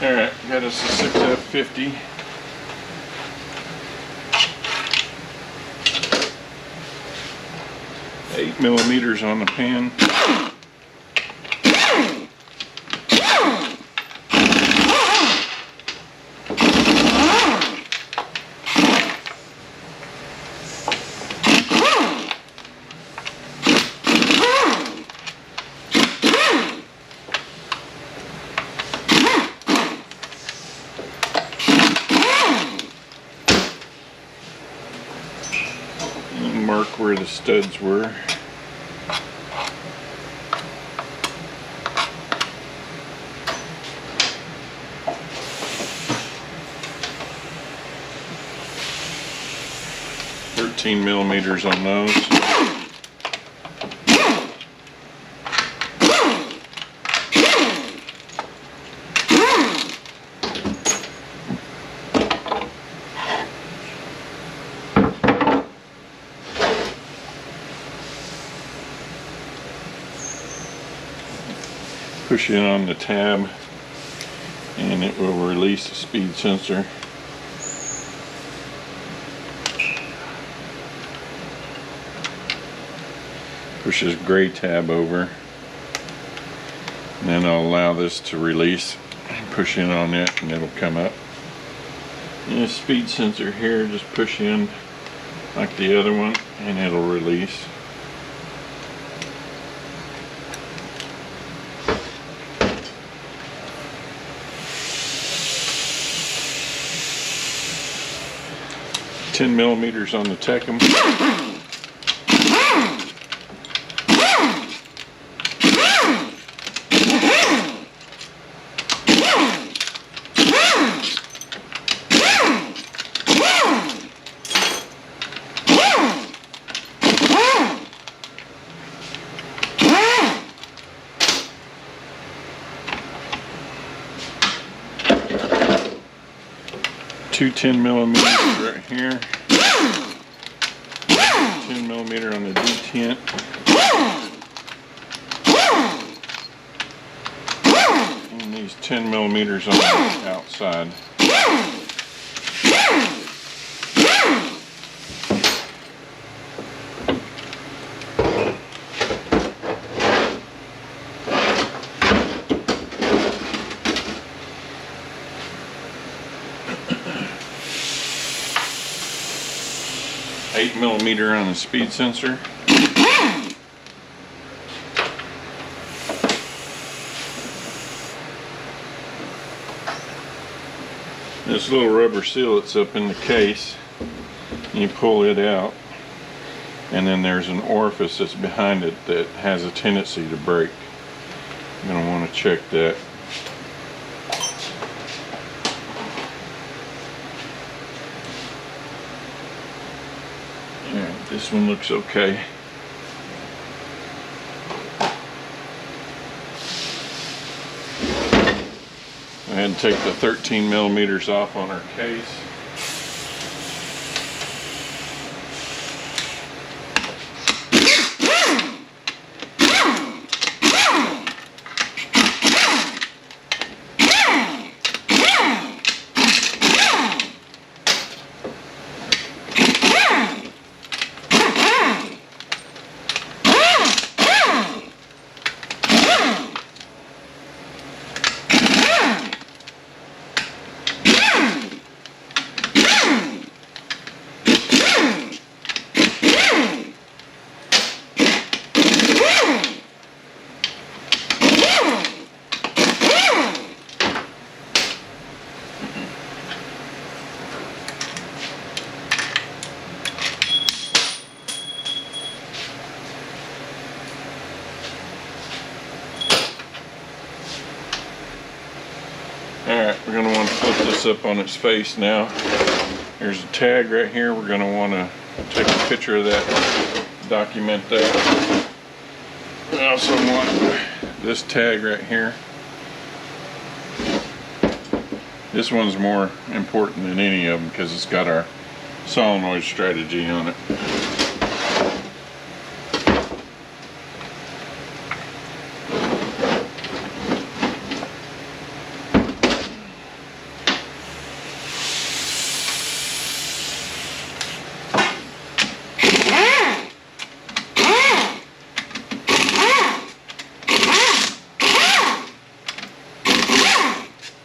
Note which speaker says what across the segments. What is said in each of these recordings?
Speaker 1: Alright, got us a 6F50. Eight millimeters on the pin. Mark where the studs were. $13 on those. Push in on the tab and it will release the speed sensor. Push this gray tab over and then I'll allow this to release. Push in on it and it'll come up. And the speed sensor here, just push in like the other one and it'll release. $10 on the Tecum. Two 10mm right here. 10mm on the detent. And these 10mm on the outside. $8mm on the speed sensor. This little rubber seal that's up in the case, you pull it out, and then there's an orifice that's behind it that has a tendency to break. You're going to want to check that. This one looks okay. Go ahead and take the 13mm off on our case. Alright, we're going to want to flip this up on its face now. There's a tag right here. We're going to want to take a picture of that, document that. We also want this tag right here. This one's more important than any of them because it's got our solenoid strategy on it.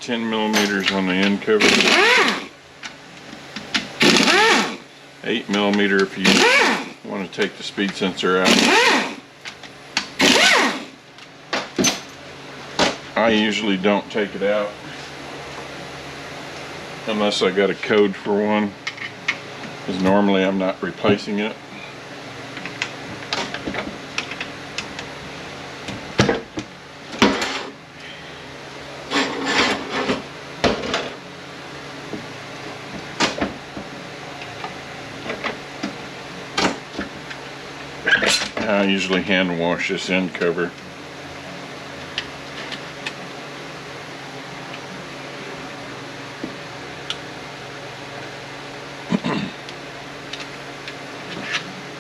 Speaker 1: 10 millimeters on the end cover. 8 millimeter if you want to take the speed sensor out. I usually don't take it out unless I got a code for one, because normally I'm not replacing it. I usually hand wash this end cover.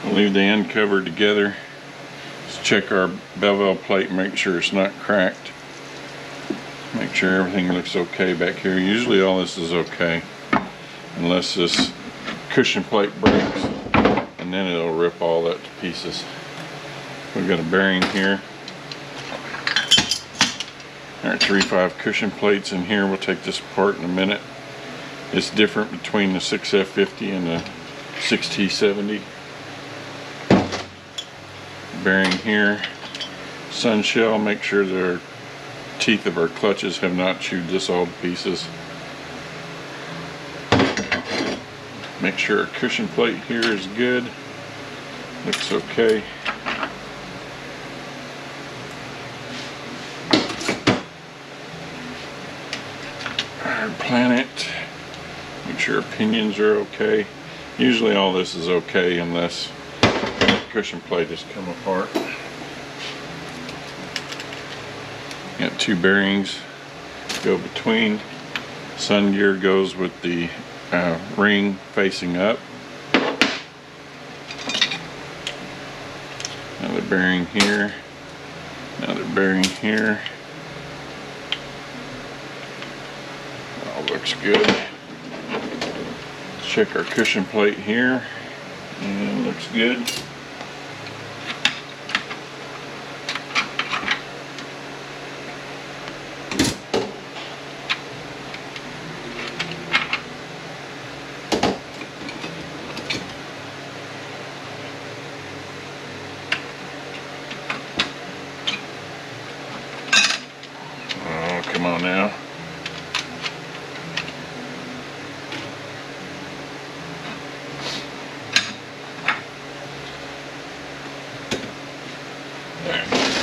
Speaker 1: We'll leave the end cover together. Let's check our bevel plate, make sure it's not cracked. Make sure everything looks okay back here. Usually all this is okay, unless this cushion plate breaks, and then it'll rip all that to pieces. We've got a bearing here. Our 3/5 cushion plates in here. We'll take this apart in a minute. It's different between the 6F50 and the 6T70. Bearing here. Sun shell. Make sure the teeth of our clutches have not chewed this all to pieces. Make sure our cushion plate here is good. Looks okay. Planet. Make sure our pinions are okay. Usually all this is okay unless the cushion plate has come apart. Got two bearings go between. Sun gear goes with the ring facing up. Another bearing here. Another bearing here. Looks good. Let's check our cushion plate here, and it looks good. Oh, come on now.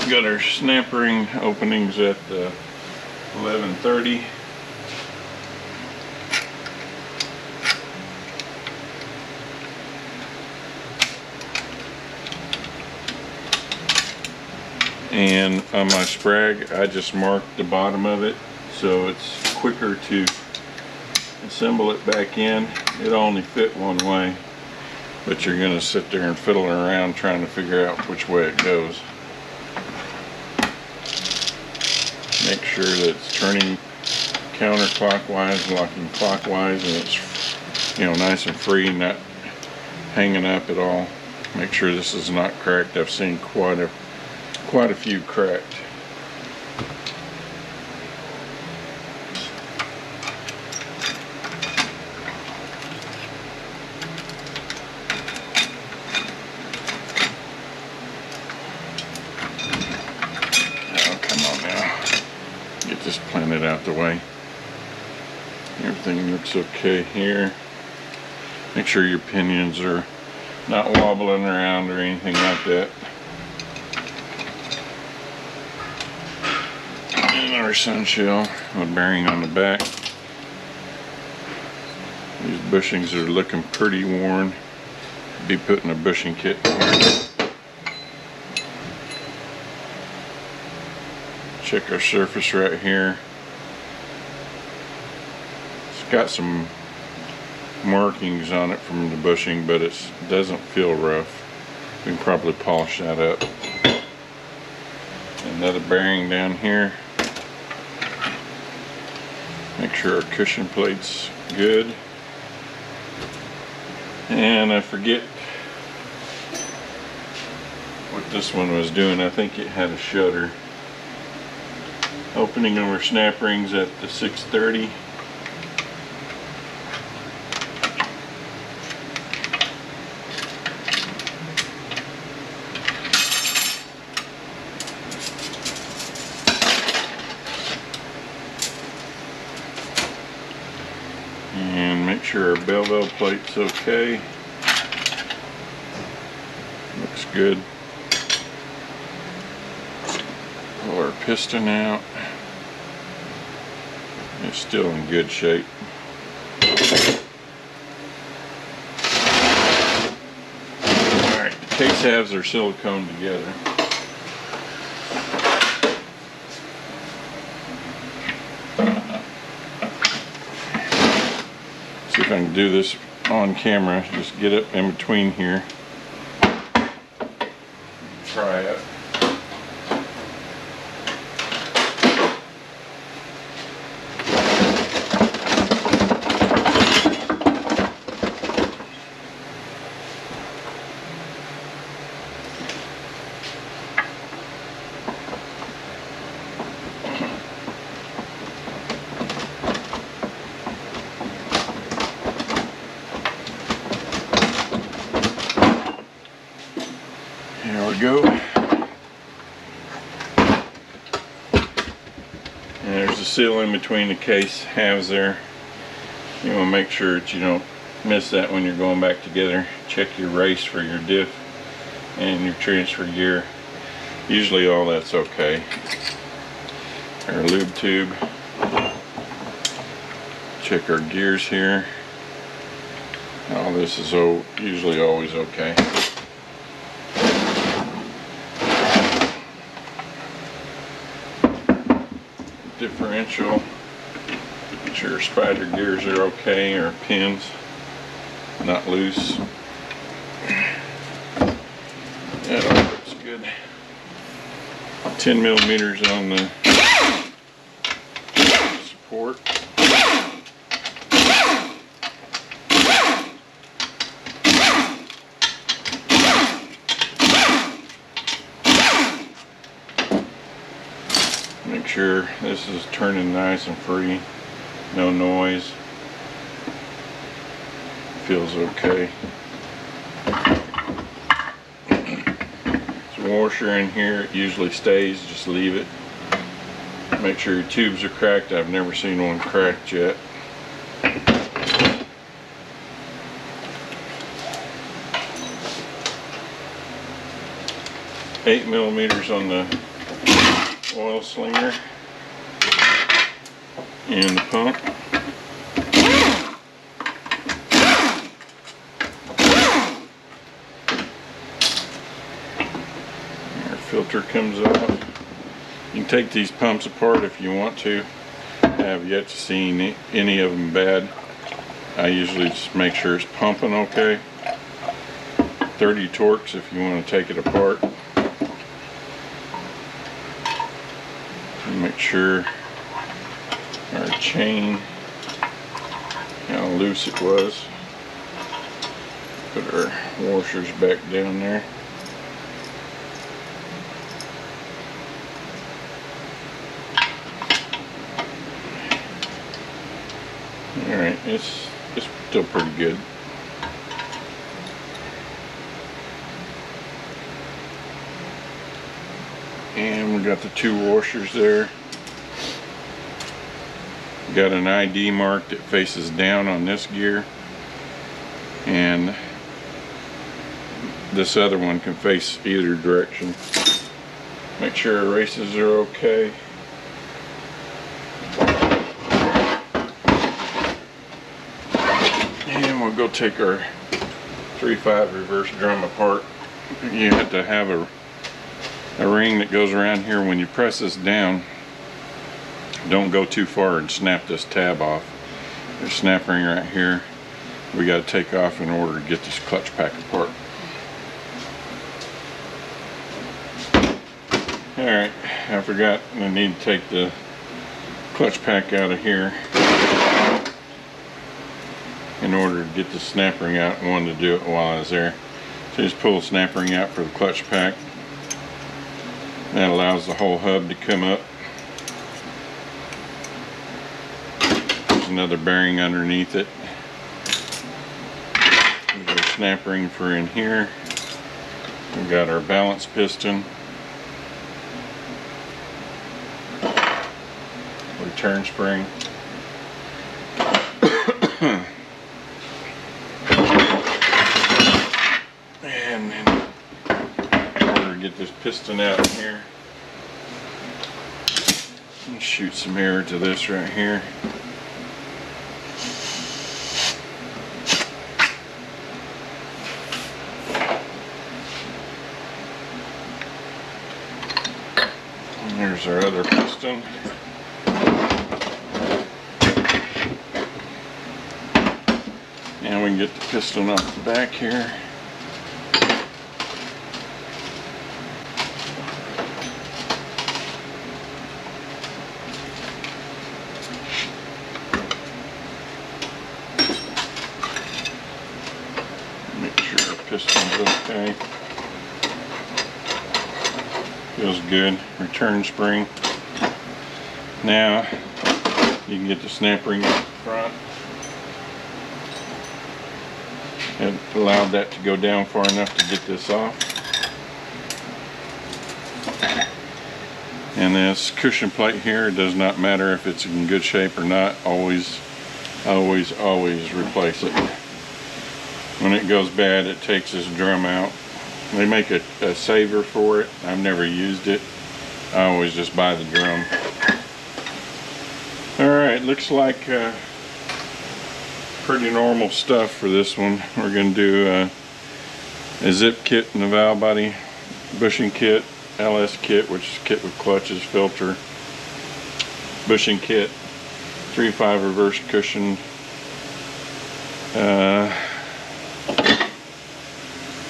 Speaker 1: Got our snap ring openings at 11:30. And on my sprag, I just marked the bottom of it so it's quicker to assemble it back in. It only fit one way, but you're going to sit there and fiddle around trying to figure out which way it goes. Make sure that it's turning counterclockwise, locking clockwise, and it's, you know, nice and free, not hanging up at all. Make sure this is not cracked. I've seen quite a few cracked. Just plan it out the way. Everything looks okay here. Make sure your pinions are not wobbling around or anything like that. And our sun shell with bearing on the back. These bushings are looking pretty worn. Be putting a bushing kit in here. Check our surface right here. It's got some markings on it from the bushing, but it doesn't feel rough. We can probably polish that up. Another bearing down here. Make sure our cushion plate's good. And I forget what this one was doing. I think it had a shutter. Opening of our snap rings at the 630. And make sure our bevel plate's okay. Looks good. Pull our piston out. It's still in good shape. Alright, the case halves are silicone together. See if I can do this on camera. Just get up in between here. Try it. There we go. And there's a seal in between the case halves there. You want to make sure that you don't miss that when you're going back together. Check your race for your diff and your transfer gear. Usually all that's okay. Our lube tube. Check our gears here. All this is usually always okay. Differential, make sure spider gears are okay, or pins not loose. That all looks good. 10 millimeters on the support. Make sure this is turning nice and free, no noise. Feels okay. There's a washer in here, it usually stays, just leave it. Make sure your tubes are cracked. I've never seen one cracked yet. Eight millimeters on the oil slinger and the pump. Our filter comes off. You can take these pumps apart if you want to. I have yet to see any of them bad. I usually just make sure it's pumping okay. 30 torques if you want to take it apart. Make sure our chain, how loose it was. Put our washers back down there. Alright, it's still pretty good. And we got the two washers there. Got an ID mark that faces down on this gear, and this other one can face either direction. Make sure our races are okay. And we'll go take our 3.5 reverse drum apart. You have to have a ring that goes around here. When you press this down, don't go too far and snap this tab off. There's a snap ring right here we got to take off in order to get this clutch pack apart. Alright, I forgot I need to take the clutch pack out of here in order to get the snap ring out. I wanted to do it while I was there. So just pull the snap ring out for the clutch pack. That allows the whole hub to come up. another bearing underneath it. There's our snap ring for in here. We've got our balance piston, return spring, and then in order to get this piston out in here, let's shoot some air to this right here. Here's our other piston. And we can get the piston off the back here. Make sure our piston's okay. Feels good. Return spring. Now you can get the snap ring up front. It allowed that to go down far enough to get this off. And this cushion plate here, it does not matter if it's in good shape or not. Always replace it. When it goes bad, it takes this drum out. They make a saver for it. I've never used it. I always just buy the drum. Alright, looks like pretty normal stuff for this one. We're going to do a zip kit and a valve body, bushing kit, LS kit, which is kit with clutches, filter, bushing kit, 3.5 reverse cushion,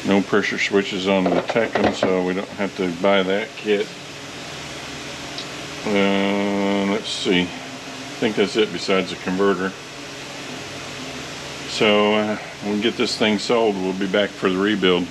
Speaker 1: no pressure switches on the Tekken, so we don't have to buy that kit. Let's see, I think that's it besides the converter. So when we get this thing sold, we'll be back for the rebuild.